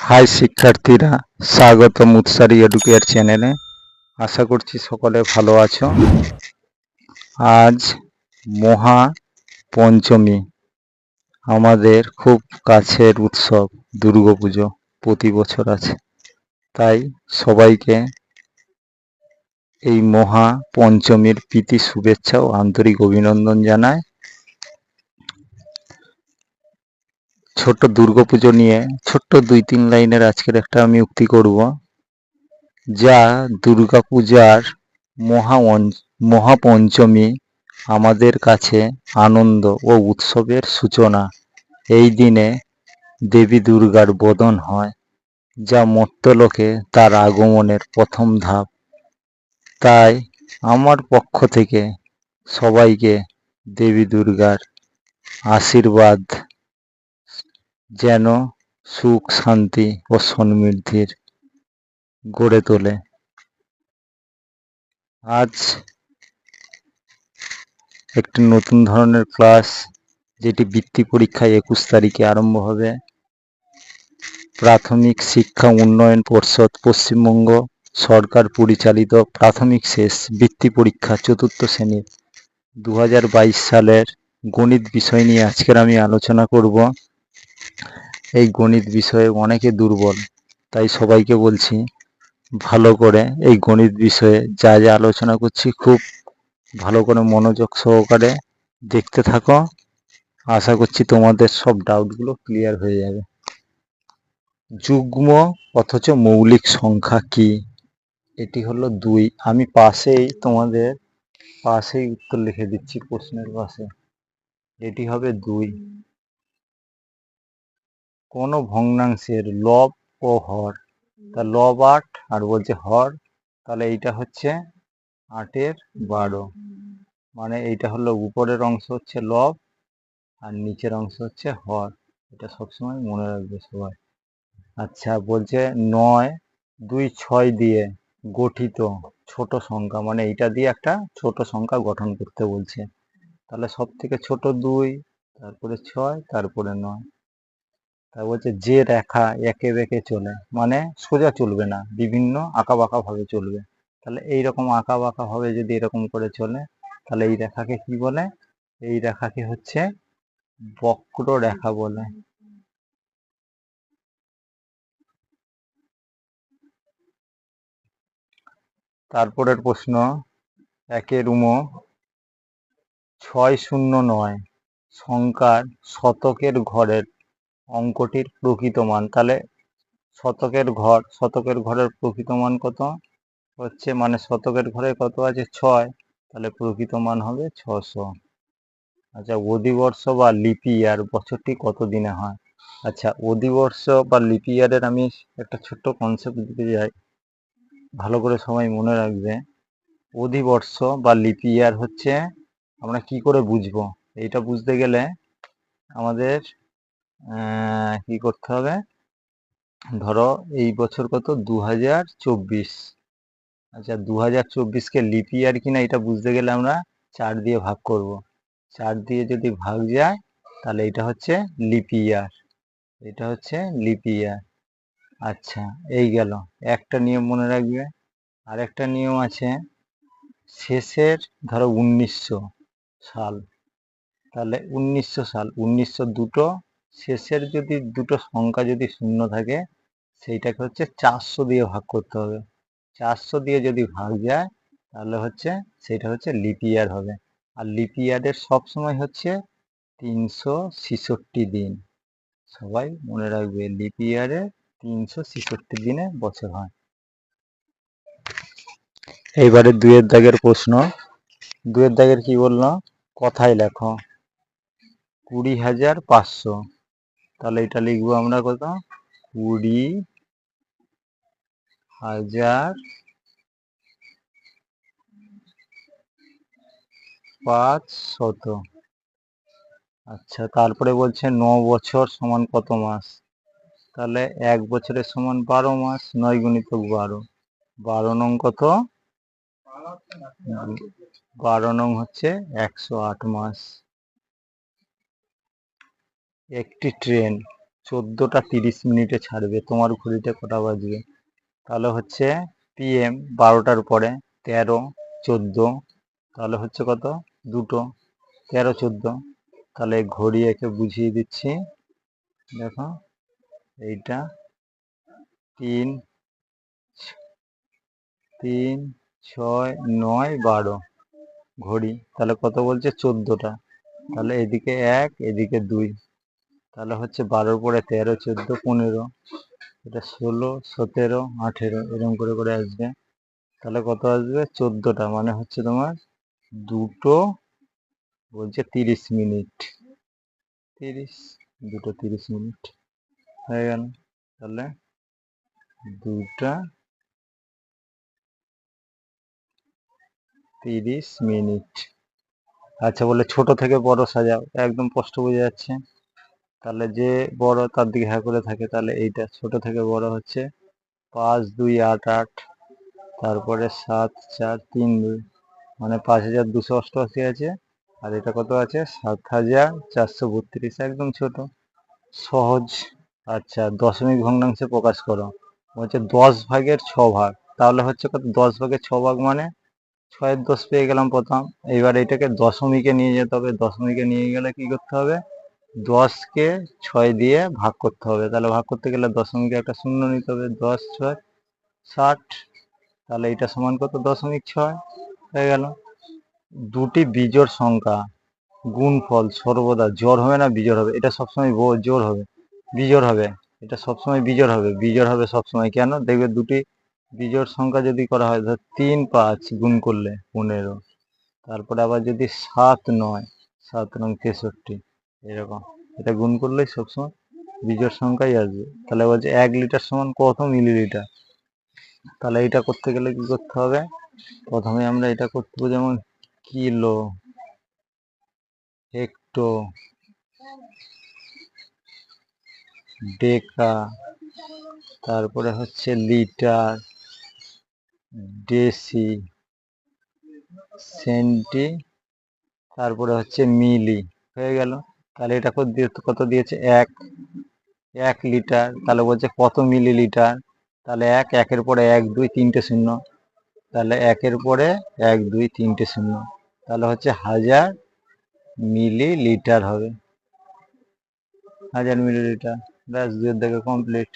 High শিক্ষার্থীরা, স্বাগতম উৎসারী educare চ্যানেলে। আশা করছি সকলে ভালো আছো। আজ মহা পঞ্চমী, আমাদের খুব কাছের উৎসব দুর্গাপুজো প্রতি বছর আছে। তাই সবাইকে এই মহা পঞ্চমীর প্রীতি শুভেচ্ছা ও আন্তরিক অভিনন্দন জানাই। ছোট্ট দুর্গাপুজো নিয়ে ছোট্ট 2-3 লাইনের আজকের একটা আমি উক্তি করব, যা দুর্গাপূজার মহাপঞ্চমী আমাদের কাছে আনন্দ ও উৎসবের সূচনা। এই দিনে দেবী দুর্গার বোধন হয়, যা মর্ত্যলোকে তার আগমনের প্রথম ধাপ। তাই আমার পক্ষ থেকে সবাইকে দেবী দুর্গার আশীর্বাদ যেন সুখ শান্তি ও সমৃদ্ধির গড়ে তোলে। আজ একটি নতুন ধরনের ক্লাস, যেটি বৃত্তি পরীক্ষায় 21 তারিখে আরম্ভ হবে। প্রাথমিক শিক্ষা উন্নয়ন পর্ষদ পশ্চিমবঙ্গ সরকার পরিচালিত প্রাথমিক শেষ বৃত্তি পরীক্ষা 4র্থ শ্রেণীর 2022 সালের গণিত বিষয় নিয়ে আজকের আমি আলোচনা করব। এই গণিত বিষয়ে অনেকে দুর্বল, তাই সবাইকে বলছি ভালো করে এই গণিত বিষয়ে যা যা আলোচনা করছি খুব ভালো করে মনোযোগ সহকারে দেখতে থাকো। আশা করছি তোমাদের সব ডাউটগুলো ক্লিয়ার হয়ে যাবে। যুগ্ম অথচ মৌলিক সংখ্যা কি? এটি হলো 2। আমি তোমাদের পাশেই উত্তর লিখে দিচ্ছি, প্রশ্নের পাশে। এটি হবে 2। কোন ভগ্নাংশের লব ও হর, তা লব 8 আর বলছে হর, তাহলে এইটা হচ্ছে 8-এর 12। মানে এইটা হলো উপরের অংশ হচ্ছে লব আর নিচের অংশ হচ্ছে হর। এটা সবসময় মনে রাখবে সবাই। আচ্ছা, বলছে 9, 2, 6 দিয়ে গঠিত ছোট সংখ্যা, মানে এইটা দিয়ে একটা ছোট সংখ্যা গঠন করতে বলছে। তাহলে সব থেকে ছোট 2, তারপরে 6, তারপরে 9। তা বলছে যে রেখা একে বেঁকে চলে, মানে সোজা চলবে না, বিভিন্ন আঁকা বাঁকা ভাবে চলবে। তাহলে এইরকম আঁকা বাঁকা ভাবে যদি এরকম করে চলে, তাহলে এই রেখাকে কি বলে? এই রেখাকে হচ্ছে বক্ররেখা বলে। তারপরের প্রশ্ন, 1-এর 609 সংখ্যার শতকের ঘরের অঙ্কটির প্রকৃত মান। তাহলে শতকের ঘরের প্রকৃত মান কত হচ্ছে, মানে শতকের ঘরে কত আছে? 6, তাহলে প্রকৃত মান হবে 600। আচ্ছা, অধিবর্ষ বা লিপি ইয়ার বছরটি কত দিনে হয়? আচ্ছা, অধিবর্ষ বা লিপি ইয়ারের আমি একটা ছোট্ট কনসেপ্ট দিতে যাই, ভালো করে সবাই মনে রাখবে। অধিবর্ষ বা লিপি ইয়ার হচ্ছে, আমরা কি করে বুঝবো? এইটা বুঝতে গেলে আমাদের কি করতে হবে? ধরো এই বছর কত? 2024। আচ্ছা, 2024কে লিপি ইয়ার কিনা এটা বুঝতে গেলে আমরা 4 দিয়ে ভাগ করব। 4 দিয়ে যদি ভাগ যায়, তাহলে এটা হচ্ছে লিপি ইয়ার। এটা হচ্ছে লিপি ইয়ার। আচ্ছা, এই গেল একটা নিয়ম মনে রাখবে। আর একটা নিয়ম আছে, শেষের ধরো 1900 সাল, তাহলে 1900 সাল, 1900 দুটো শেষের যদি দুটো সংখ্যা যদি শূন্য থাকে, সেইটাকে হচ্ছে 400 দিয়ে ভাগ করতে হবে। 400 দিয়ে যদি ভাগ যায়, তাহলে হচ্ছে সেটা হচ্ছে লিপি ইয়ার হবে। আর লিপি ইয়ারের সবসময় হচ্ছে 366 দিন। সবাই মনে রাখবে, লিপি ইয়ারে 366 দিনে বছর হয়। এইবারে 2-এর দাগের প্রশ্ন। 2-এর দাগের কি বললো? কথায় লেখো 20,500। তাহলে এটা লিখবো আমরা কত? 20,500। আচ্ছা, তারপরে বলছে 9 বছর সমান কত মাস? তাহলে 1 বছরের সমান 12 মাস। 9 গুণিতক 12, 12 নং কত? 12 নং হচ্ছে 108 মাস। একটি ট্রেন 14টা 30 মিনিটে ছাড়বে, তোমার ঘড়িতে কটা বাজবে? তাহলে হচ্ছে PM 12টার পরে 13, 14, তাহলে হচ্ছে কত? দুটো, 13, 14। তাহলে ঘড়ি একে বুঝিয়ে দিচ্ছি, দেখো এইটা 3, 3, 6, 9, 12 ঘড়ি। তাহলে কত বলছে? 14টা। তাহলে এদিকে 1, এদিকে 2, তাহলে হচ্ছে 12-র পরে 13, 14, 15, এটা 16, 17, 18 এরকম করে করে আসবে। তাহলে কত আসবে? 14টা, মানে হচ্ছে তোমার দুটো বলছে 30 মিনিট, 30, দুটো 30 মিনিট হয়ে গেল। তাহলে 2টা 30 মিনিট। আচ্ছা, বলে ছোট থেকে বড় সাজাও, একদম স্পষ্ট বোঝা যাচ্ছে। তাহলে যে বড় তার দিকে হ্যাঁ করে থাকে, তাহলে এইটা ছোট থেকে বড় হচ্ছে 5, 2, 8, 8, তারপরে 7, 4, 3, 2, মানে 5288 আছে। আর এটা কত আছে? 7432, একদম ছোট, সহজ। আচ্ছা, দশমিক ভগ্নাংশে প্রকাশ করো, বলছে 10/6 ভাগ। তাহলে হচ্ছে কত? 10/6 ভাগ মানে 6-এর 10 পেয়ে গেলাম প্রথম। এইবার এটাকে দশমিকে নিয়ে যেতে হবে, দশমিকে নিয়ে গেলে কি করতে হবে? 10কে 6 দিয়ে ভাগ করতে হবে। তাহলে ভাগ করতে গেলে দশমিকে একটা শূন্য নিতে হবে, 10, 6, 60। তাহলে এটা সমান কত? 0.6 হয়ে গেল। দুটি বিজোড় সংখ্যা গুণফল সর্বদা জোড় হবে না বিজোড় হবে? এটা সবসময় জোড় হবে, বিজোড় হবে। এটা সবসময় বিজোড় হবে, বিজোড় হবে সবসময়। কেন? দেখবে দুটি বিজোড় সংখ্যা যদি করা হয়, ধর 3, 5 গুণ করলে 15, তারপরে আবার যদি 7, 9, 7 9 63 এরকম, এটা গুণ করলেই সবসময় বিজোড় সংখ্যাই আসবে। তাহলে বলছে 1 লিটার সমান কত মিলিলিটার? তাহলে এটা করতে গেলে কি করতে হবে? প্রথমে আমরা এটা করতে হবে, যেমন কিলো, হেক্টো, ডেকা, তারপরে হচ্ছে লিটার, ডেসি, সেন্টি, তারপরে হচ্ছে মিলি, হয়ে গেল। তাহলে এটা কত দিয়েছে? 1 লিটার। তাহলে বলছে কত মিলিলিটার? তাহলে 1-এর পরে 1, 2, 3টে শূন্য, তাহলে 1-এর পরে 1, 2, 3টে শূন্য, তাহলে হচ্ছে 1000 মিলিলিটার হবে, 1000 মিলিলিটার। ব্যাস, 2 এর দাগে কমপ্লিট।